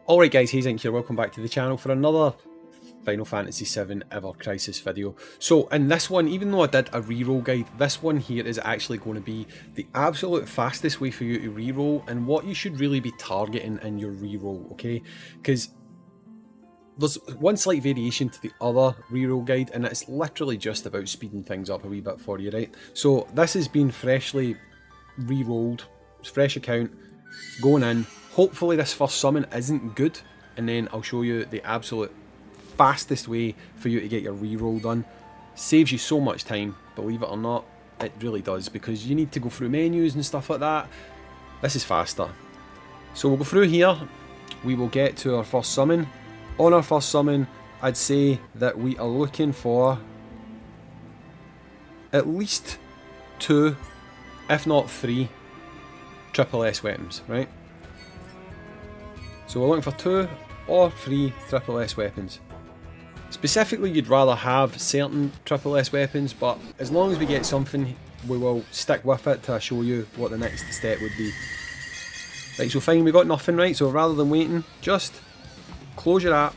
Alright guys, Hazink here, welcome back to the channel for another Final Fantasy VII Ever Crisis video. So in this one, even though I did a reroll guide, this one here is actually going to be the absolute fastest way for you to reroll and what you should really be targeting in your reroll, okay? Because there's one slight variation to the other reroll guide and it's literally just about speeding things up a wee bit for you, right? So this has been freshly re-rolled, fresh account, going in. Hopefully this first summon isn't good, and then I'll show you the absolute fastest way for you to get your reroll done. Saves you so much time, believe it or not, it really does, because you need to go through menus and stuff like that. This is faster. So we'll go through here, we will get to our first summon. On our first summon, I'd say that we are looking for at least 2, if not 3, triple S weapons, right? So we're looking for 2 or 3 triple S weapons. Specifically, you'd rather have certain triple S weapons, but as long as we get something, we will stick with it to show you what the next step would be. Right, so fine, we got nothing, right? So rather than waiting, just close your app,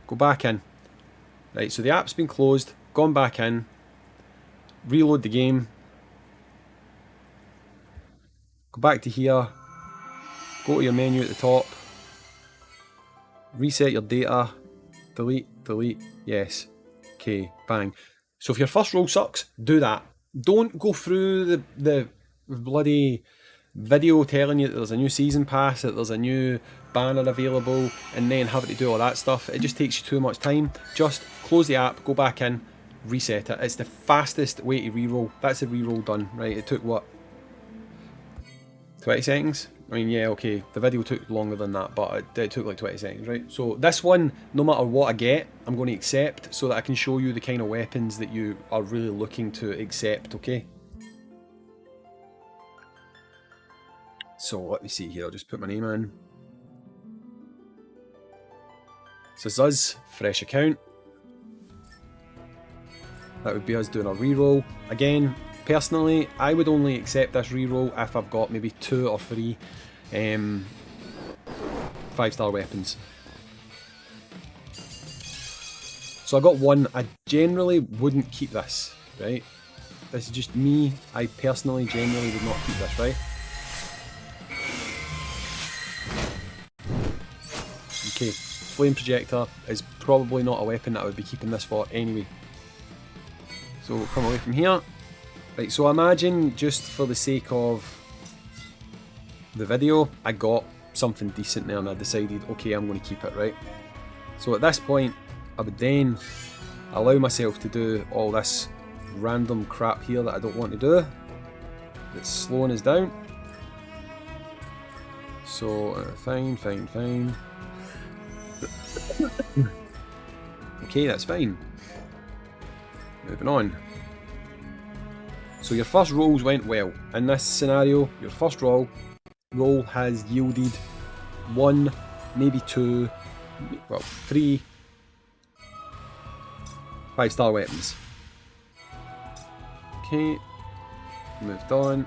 go back in. Right, so the app's been closed, gone back in, reload the game, go back to here, go to your menu at the top, reset your data, delete, yes, okay, bang. So if your first roll sucks, do that. Don't go through the bloody video telling you that there's a new season pass, that there's a new banner available, and then having to do all that stuff. It just takes you too much time. Just close the app, go back in, reset it. It's the fastest way to reroll. That's the reroll done, right? It took what? 20 seconds? I mean, yeah, okay, the video took longer than that, but it took like 20 seconds, right? So this one, no matter what I get, I'm going to accept so that I can show you the kind of weapons that you are really looking to accept, okay? So let me see here, I'll just put my name in. So this is us, fresh account. That would be us doing a reroll. Again, personally, I would only accept this reroll if I've got maybe 2 or 3 5-star weapons. So I got 1. I generally wouldn't keep this, right? This is just me. I personally generally would not keep this, right? Okay, flame projector is probably not a weapon that I would be keeping this for anyway. So we'll come away from here. Right, so imagine, just for the sake of the video, I got something decent there and I decided, okay, I'm going to keep it, right? So at this point, I would then allow myself to do all this random crap here that I don't want to do. It's slowing us down. So, fine. Okay, that's fine. Moving on. So your first rolls went well. In this scenario, your first roll has yielded 1, maybe 2, well 3 5-star weapons. Okay, moved on.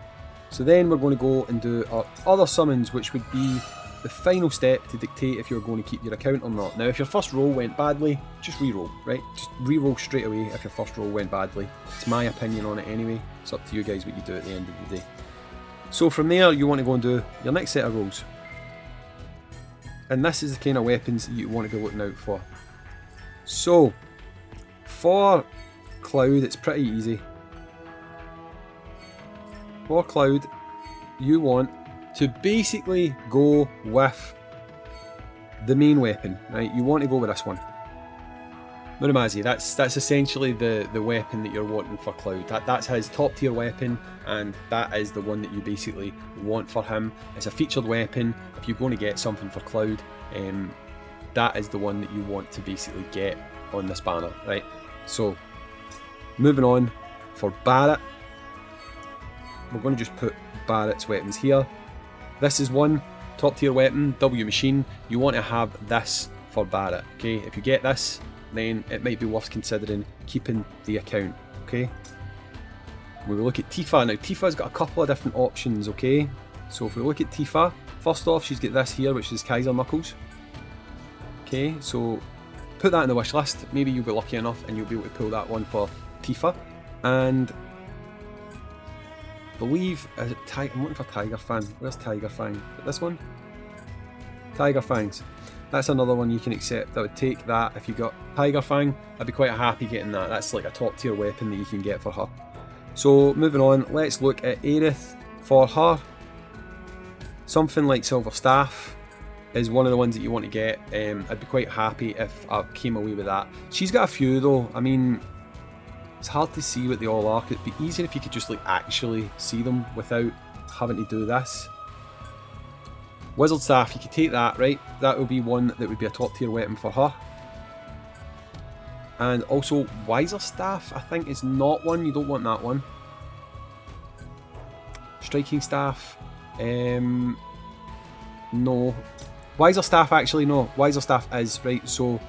So then we're going to go and do our other summons, which would be the final step to dictate if you're going to keep your account or not. Now if your first roll went badly, just reroll, right? Just reroll straight away if your first roll went badly. It's my opinion on it anyway. It's up to you guys what you do at the end of the day. So from there you want to go and do your next set of rolls. And this is the kind of weapons that you want to be looking out for. So for Cloud, it's pretty easy. For Cloud, you want to basically go with the main weapon, right? You want to go with this one. Muramazi, that's essentially the weapon that you're wanting for Cloud. That's his top tier weapon, and that is the one that you basically want for him. It's a featured weapon. If you're going to get something for Cloud, that is the one that you want to basically get on this banner, right? So, moving on, for Barret, we're going to just put Barret's weapons here. This is one top tier weapon, W Machine. You want to have this for Barret, okay? If you get this, then it might be worth considering keeping the account, okay? We will look at Tifa. Now Tifa's got a couple of different options, okay? So if we look at Tifa, first off she's got this here, which is Kaiser Knuckles. Okay, so put that in the wish list. Maybe you'll be lucky enough and you'll be able to pull that one for Tifa. And I believe, is it I'm looking for Tiger Fang. Where's Tiger Fang? This one? Tiger Fangs. That's another one you can accept. I would take that if you got Tiger Fang. I'd be quite happy getting that. That's like a top tier weapon that you can get for her. So moving on, let's look at Aerith for her. Something like Silver Staff is one of the ones that you want to get. I'd be quite happy if I came away with that. She's got a few though. I mean, it's hard to see what they all are. It'd be easier if you could just like actually see them without having to do this. Wizard Staff, you could take that, right? That would be one that would be a top tier weapon for her. And also Wiser Staff, I think is not one. You don't want that one. Striking Staff, no. Wiser Staff, actually no. Wiser Staff is, right, so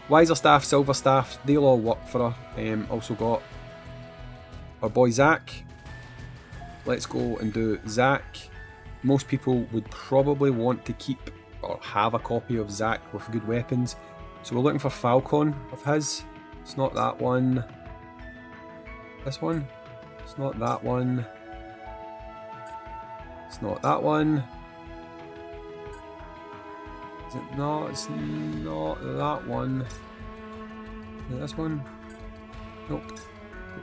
Wiser Staff, Silver Staff, they'll all work for her. Also got our boy Zack. Let's go and do Zack. Most people would probably want to keep or have a copy of Zack with good weapons. So we're looking for Falcon of his. It's not that one. This one? It's not that one. It's not that one. Is it not? It's not that one. Is it this one? Nope.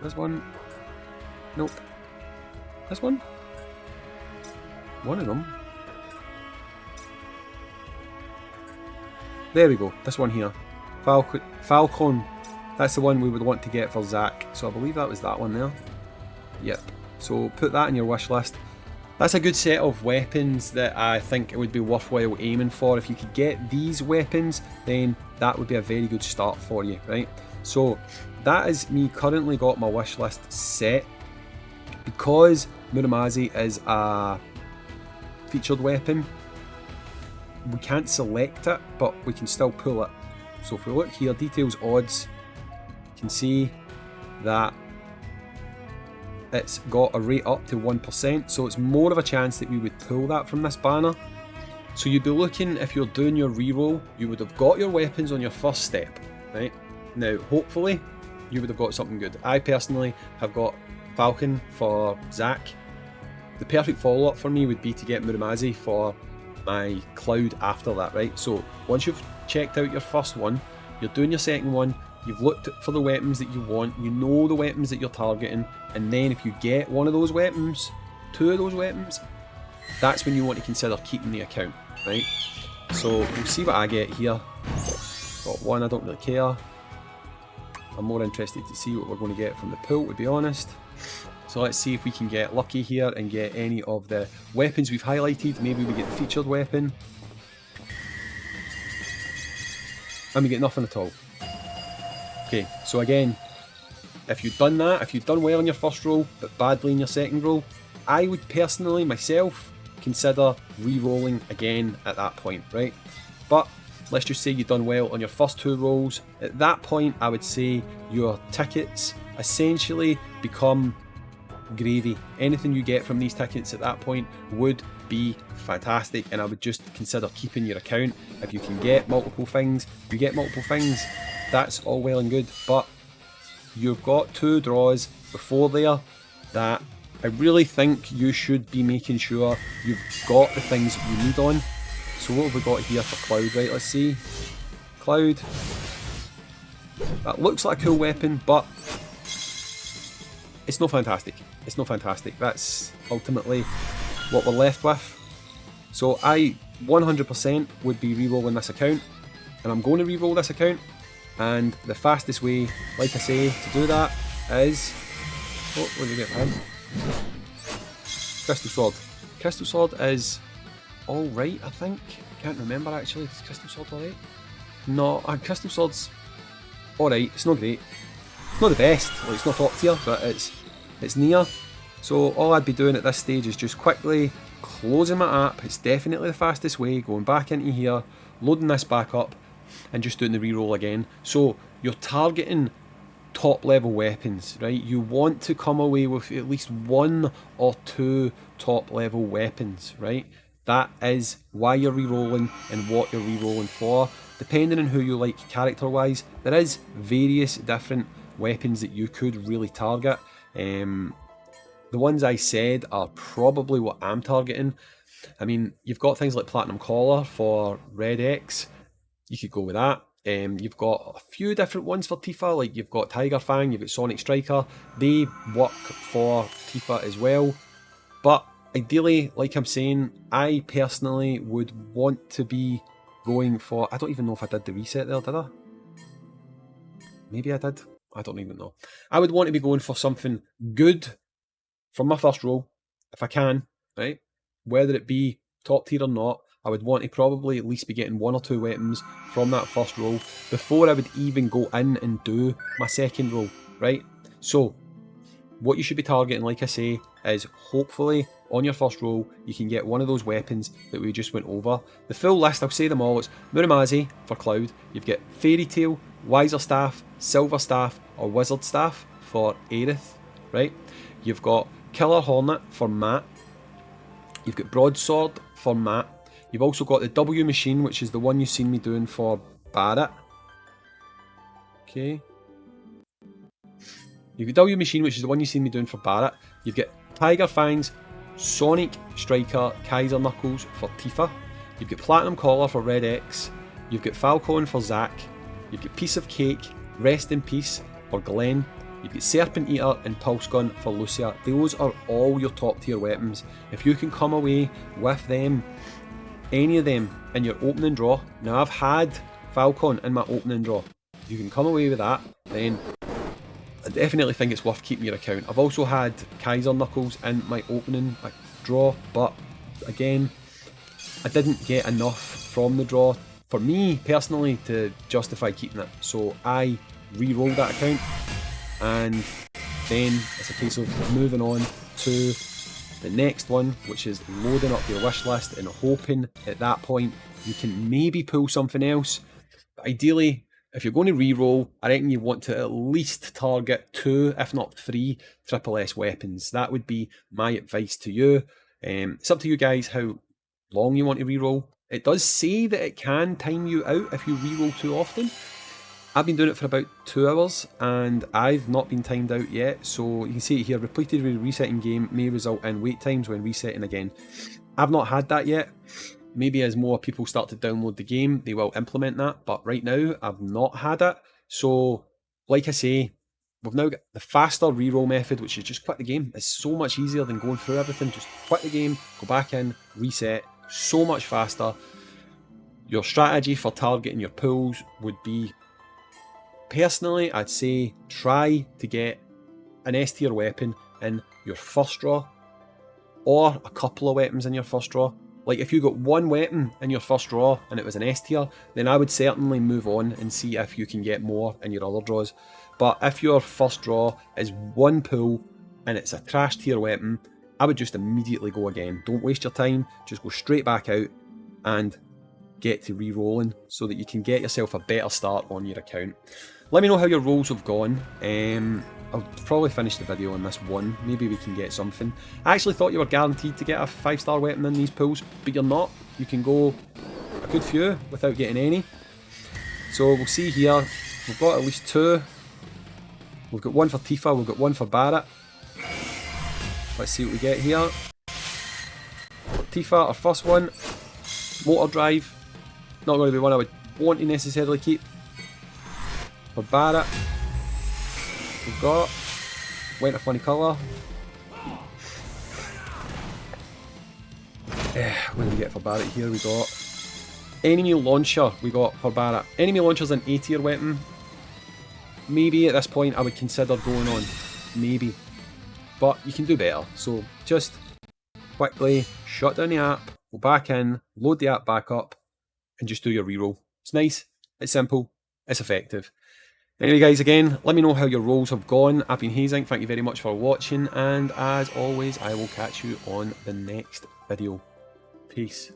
This one? Nope. This one? One of them. There we go. This one here. Falcon. That's the one we would want to get for Zack. So I believe that was that one there. Yep. So put that in your wish list. That's a good set of weapons that I think it would be worthwhile aiming for. If you could get these weapons, then that would be a very good start for you, right? So that is me currently got my wish list set. Because Muramasa is a featured weapon, we can't select it, but we can still pull it. So if we look here, details, odds, you can see that it's got a rate up to 1%, so it's more of a chance that we would pull that from this banner. So you'd be looking, if you're doing your reroll, you would have got your weapons on your first step, right? Now, hopefully, you would have got something good. I personally have got Falcon for Zack. The perfect follow-up for me would be to get Muramasa for my Cloud after that, right? So once you've checked out your first one, you're doing your second one, you've looked for the weapons that you want, you know the weapons that you're targeting, and then if you get one of those weapons, two of those weapons, that's when you want to consider keeping the account, right? So we'll see what I get here. Got one, I don't really care. I'm more interested to see what we're going to get from the pool, to be honest. So let's see if we can get lucky here and get any of the weapons we've highlighted. Maybe we get the featured weapon. And we get nothing at all. Okay, so again, if you've done that, if you've done well in your first roll, but badly in your second roll, I would personally, myself, consider re-rolling again at that point, right? But let's just say you've done well on your first two rolls. At that point, I would say your tickets essentially become gravy. Anything you get from these tickets at that point would be fantastic, and I would just consider keeping your account. If you can get multiple things, if you get multiple things, that's all well and good, but you've got two draws before there that I really think you should be making sure you've got the things you need on. So what have we got here for Cloud? Right, let's see. Cloud. That looks like a cool weapon, but it's not fantastic. It's not fantastic. That's ultimately what we're left with. So I 100% would be re-rolling this account, and I'm going to re-roll this account, and the fastest way, like I say, to do that is... Oh, what did we get behind? Crystal Sword. Crystal Sword is alright, I think. Can't remember actually. Is Crystal Sword alright? No, Crystal Sword's alright. It's not great. It's not the best. Like, it's not top tier, but it's near. So all I'd be doing at this stage is just quickly closing my app. It's definitely the fastest way. Going back into here, loading this back up, and just doing the reroll again. So you're targeting top level weapons, right? You want to come away with at least one or two top level weapons, right? that is why you're re-rolling and what you're re-rolling for. Depending on who you like character-wise, there is various different weapons that you could really target. The ones I said are probably what I'm targeting. I mean, you've got things like Platinum Collar for Red X. You could go with that. You've got a few different ones for Tifa, like you've got Tiger Fang, you've got Sonic Striker. They work for Tifa as well. But ideally, like I'm saying, I personally would want to be going for... I don't even know if I did the reset there, did I? Maybe I did. I don't even know. I would want to be going for something good from my first roll, if I can, right? Whether it be top tier or not, I would want to probably at least be getting 1 or 2 weapons from that first roll before I would even go in and do my second roll, right? So, what you should be targeting, like I say, is hopefully on your first roll you can get one of those weapons that we just went over. The full list, I'll say them all. It's Muramasa for Cloud, you've got Fairy Tail, Wiser Staff, Silver Staff or Wizard Staff for Aerith, right? You've got Killer Hornet for Matt, you've got Broadsword for Matt, you've also got the W Machine, which is the one you've seen me doing for Barrett. Okay. You've got W Machine, which is the one you've seen me doing for Barrett. You've got Tiger Fangs, Sonic Striker, Kaiser Knuckles for Tifa. You've got Platinum Collar for Red X. You've got Falcon for Zack. You've got Piece of Cake, Rest in Peace for Glenn. You've got Serpent Eater and Pulse Gun for Lucia. Those are all your top tier weapons. If you can come away with them, any of them, in your opening draw. Now I've had Falcon in my opening draw. You can come away with that, then I definitely think it's worth keeping your account. I've also had Kaiser Knuckles in my opening draw, but again, I didn't get enough from the draw for me personally to justify keeping it. So I re-rolled that account, and then it's a case of moving on to the next one, which is loading up your wish list and hoping at that point you can maybe pull something else. But ideally, if you're going to re-roll, I reckon you want to at least target 2, if not 3, triple S weapons. That would be my advice to you. It's up to you guys how long you want to re-roll. It does say that it can time you out if you re-roll too often. I've been doing it for about 2 hours and I've not been timed out yet. So you can see it here, repeatedly resetting game may result in wait times when resetting again. I've not had that yet. Maybe as more people start to download the game, they will implement that. But right now, I've not had it. So, like I say, we've now got the faster reroll method, which is just quit the game. It's so much easier than going through everything. Just quit the game, go back in, reset. So much faster. Your strategy for targeting your pulls would be, personally, I'd say try to get an S tier weapon in your first draw, or a couple of weapons in your first draw. Like if you got 1 weapon in your first draw and it was an S tier, then I would certainly move on and see if you can get more in your other draws. But if your first draw is 1 pull and it's a trash tier weapon, I would just immediately go again. Don't waste your time, just go straight back out and get to re-rolling so that you can get yourself a better start on your account. Let me know how your rolls have gone. I'll probably finish the video on this one. Maybe we can get something. I actually thought you were guaranteed to get a 5-star weapon in these pulls, but you're not. You can go a good few without getting any. So we'll see here. We've got at least 2. We've got 1 for Tifa, we've got 1 for Barrett. Let's see what we get here. For Tifa, our first one. Motor Drive. Not going to be one I would want to necessarily keep. For Barrett, we've got Went a Funny Colour. What do we get for Barrett here? We got Enemy Launcher we got for Barrett. Enemy Launcher's an A tier weapon. Maybe at this point I would consider going on. Maybe. But you can do better. So just quickly shut down the app, go back in, load the app back up, and just do your reroll. It's nice, it's simple, it's effective. Anyway guys, again, let me know how your rolls have gone. I've been Hazing, thank you very much for watching, and as always, I will catch you on the next video. Peace.